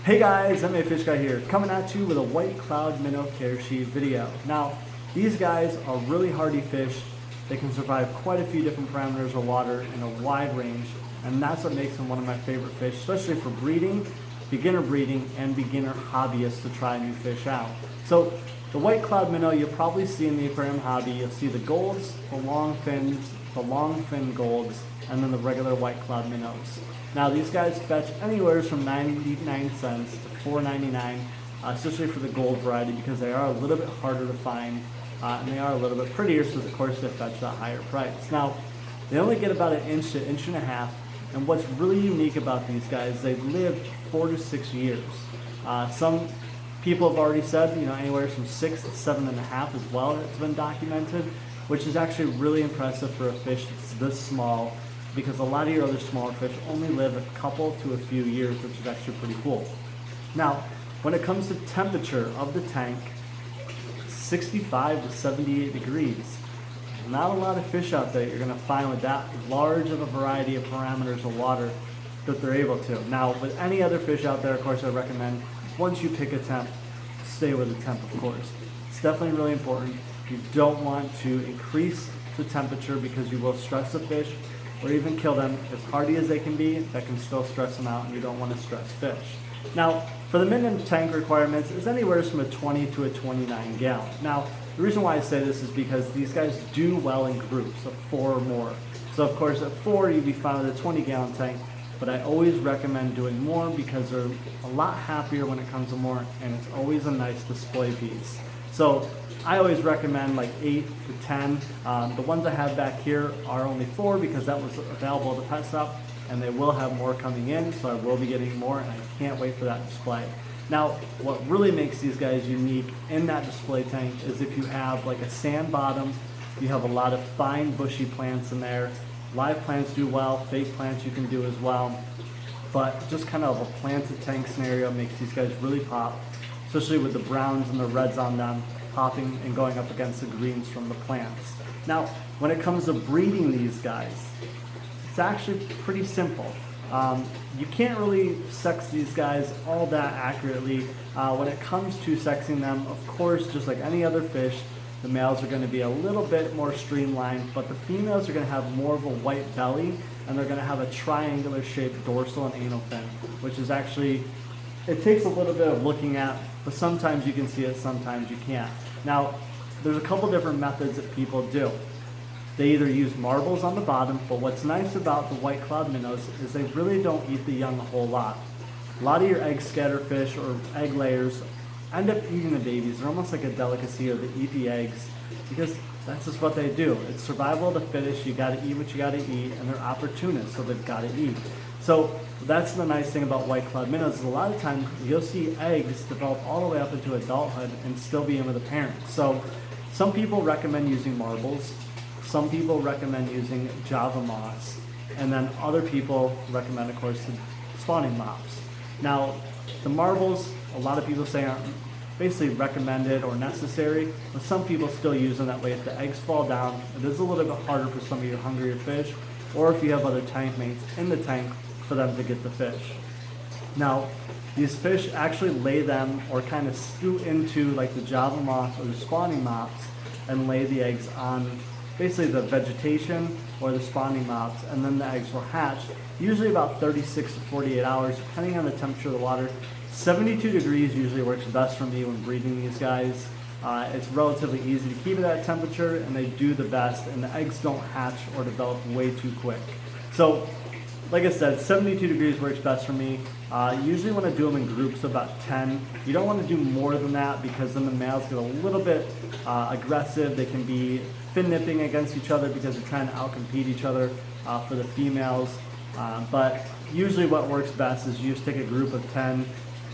Hey guys, I'm a Fish Guy here, coming at you with a white cloud minnow Caresheet video. Now, these guys are really hardy fish. They can survive quite a few different parameters of water in a wide range, and that's what makes them one of my favorite fish, especially for breeding, and beginner hobbyists to try new fish out. So, the white cloud minnow you'll probably see in the aquarium hobby. You'll see the golds, the long fins, the long fin golds, and then the regular white cloud minnows. Now these guys fetch anywhere from 99 cents to $4.99, especially for the gold variety, because they are a little bit harder to find and they are a little bit prettier, so of course they fetch that higher price. Now they only get about an inch to inch and a half, and what's really unique about these guys, they live 4 to 6 years. Some people have already said, anywhere from 6 to 7.5 as well. It's been documented, which is actually really impressive for a fish that's this small, because a lot of your other smaller fish only live a couple to a few years, which is actually pretty cool. Now, when it comes to temperature of the tank, 65 to 78 degrees. Not a lot of fish out there you're going to find with that large of a variety of parameters of water that they're able to. Now, with any other fish out there, of course, I recommend once you pick a temp, stay with the temp, of course. It's definitely really important. You don't want to increase the temperature because you will stress the fish or even kill them. As hardy as they can be, that can still stress them out, and you don't want to stress fish. Now, for the minimum tank requirements is anywhere from a 20 to a 29 gallon. Now, the reason why I say this is because these guys do well in groups of 4 or more. So of course at 4 you'd be fine with a 20-gallon tank, but I always recommend doing more because they're a lot happier when it comes to more, and it's always a nice display piece. So I always recommend like 8 to 10. The ones I have back here are only 4 because that was available at the pet shop, and they will have more coming in, so I will be getting more, and I can't wait for that display. Now, what really makes these guys unique in that display tank is if you have like a sand bottom, you have a lot of fine bushy plants in there. Live plants do well, fake plants you can do as well, but just kind of a planted tank scenario makes these guys really pop, especially with the browns and the reds on them popping and going up against the greens from the plants. Now, when it comes to breeding these guys, it's actually pretty simple. You can't really sex these guys all that accurately. When it comes to sexing them, of course, just like any other fish, the males are going to be a little bit more streamlined, but the females are going to have more of a white belly, and they're going to have a triangular shaped dorsal and anal fin, which is actually, it takes a little bit of looking at, but sometimes you can see it, sometimes you can't. Now, there's a couple different methods that people do. They either use marbles on the bottom, but what's nice about the white cloud minnows is they really don't eat the young a whole lot. A lot of your egg scatterfish or egg layers end up eating the babies. They're almost like a delicacy, or they eat the eggs because that's just what they do. It's survival of the fittest. You gotta eat what you gotta eat, and they're opportunists, so they've gotta eat. So that's the nice thing about white cloud minnows is a lot of times you'll see eggs develop all the way up into adulthood and still be in with the parents. So some people recommend using marbles. Some people recommend using Java moss, and then other people recommend, of course, the spawning mops. Now, the marbles, a lot of people say aren't basically recommended or necessary, but some people still use them that way. If the eggs fall down, it is a little bit harder for some of your hungrier fish, or if you have other tank mates in the tank, for them to get the fish. Now, these fish actually lay them or kind of scoot into like the Java moss or the spawning mops and lay the eggs on basically the vegetation or the spawning mops, and then the eggs will hatch, usually about 36 to 48 hours, depending on the temperature of the water. 72 degrees usually works best for me when breeding these guys. It's relatively easy to keep at that temperature, and they do the best, and the eggs don't hatch or develop way too quick. So, like I said, 72 degrees works best for me. Usually when I do them in groups of about 10, you don't want to do more than that because then the males get a little bit aggressive. They can be fin nipping against each other because they're trying to outcompete each other for the females. But usually what works best is you just take a group of 10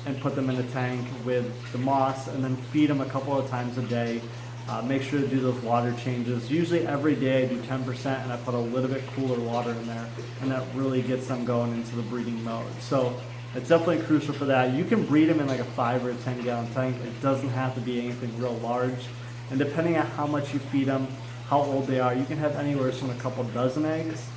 and put them in the tank with the moss, and then feed them a couple of times a day. Make sure to do those water changes. Usually every day I do 10%, and I put a little bit cooler water in there, and that really gets them going into the breeding mode. So it's definitely crucial for that. You can breed them in like a 5 or a 10-gallon tank. It doesn't have to be anything real large. And depending on how much you feed them, how old they are, you can have anywhere from a couple dozen eggs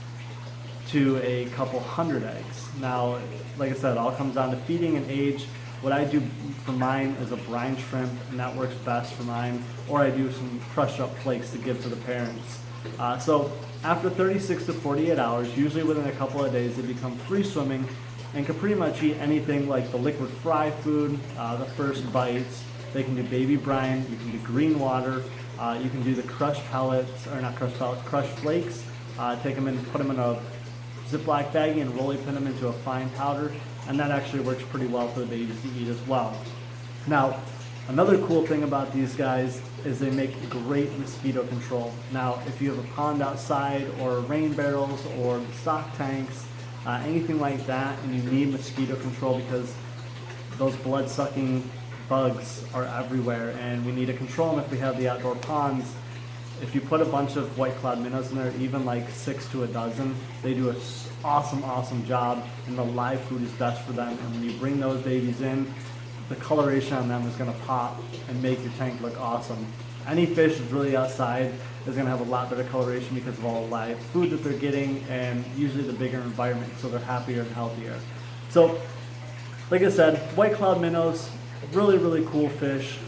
to a couple hundred eggs. Now, like I said, it all comes down to feeding and age. What I do for mine is a brine shrimp, and that works best for mine, or I do some crushed up flakes to give to the parents. So after 36 to 48 hours, usually within a couple of days, they become free swimming and can pretty much eat anything like the liquid fry food, the first bites. They can do baby brine, you can do green water, you can do the crushed pellets, or not crushed pellets, crushed flakes. Take them and put them in a Ziploc baggie and roll pin them into a fine powder, and that actually works pretty well for the babies to eat as well. Now, another cool thing about these guys is they make great mosquito control. Now, if you have a pond outside or rain barrels or stock tanks, anything like that, and you need mosquito control because those blood-sucking bugs are everywhere and we need to control them if we have the outdoor ponds. If you put a bunch of white cloud minnows in there, even like 6 to a dozen, they do an awesome job, and the live food is best for them. And when you bring those babies in, the coloration on them is going to pop and make your tank look awesome. Any fish that's really outside is going to have a lot better coloration because of all the live food that they're getting, and usually the bigger environment, so they're happier and healthier. So, like I said, white cloud minnows, really cool fish.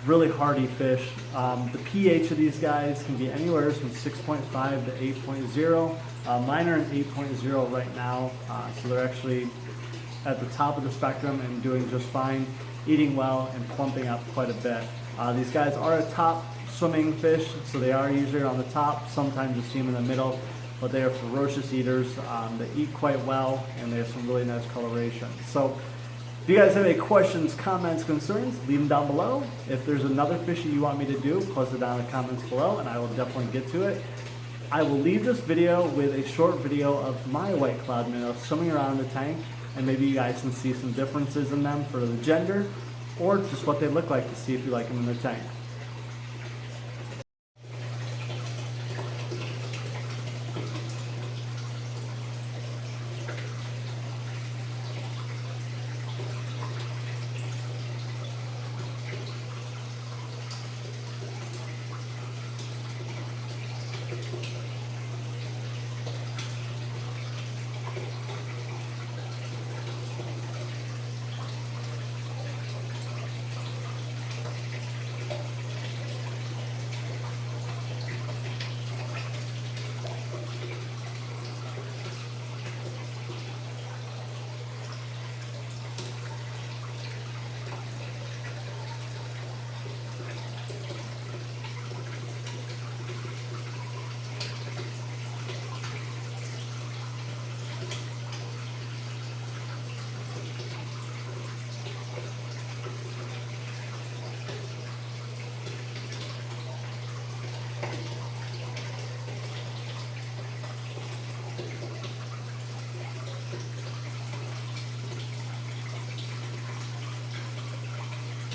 Really hardy fish. The pH of these guys can be anywhere from 6.5 to 8.0. Mine are in 8.0 right now, so they're actually at the top of the spectrum and doing just fine, eating well and plumping up quite a bit. These guys are a top swimming fish, so they are usually on the top. Sometimes you see them in the middle, but they are ferocious eaters. They eat quite well, and they have some really nice coloration. So, if you guys have any questions, comments, concerns, leave them down below. If there's another fish that you want me to do, post it down in the comments below and I will definitely get to it. I will leave this video with a short video of my white cloud minnow swimming around in the tank, and maybe you guys can see some differences in them for the gender or just what they look like to see if you like them in the tank.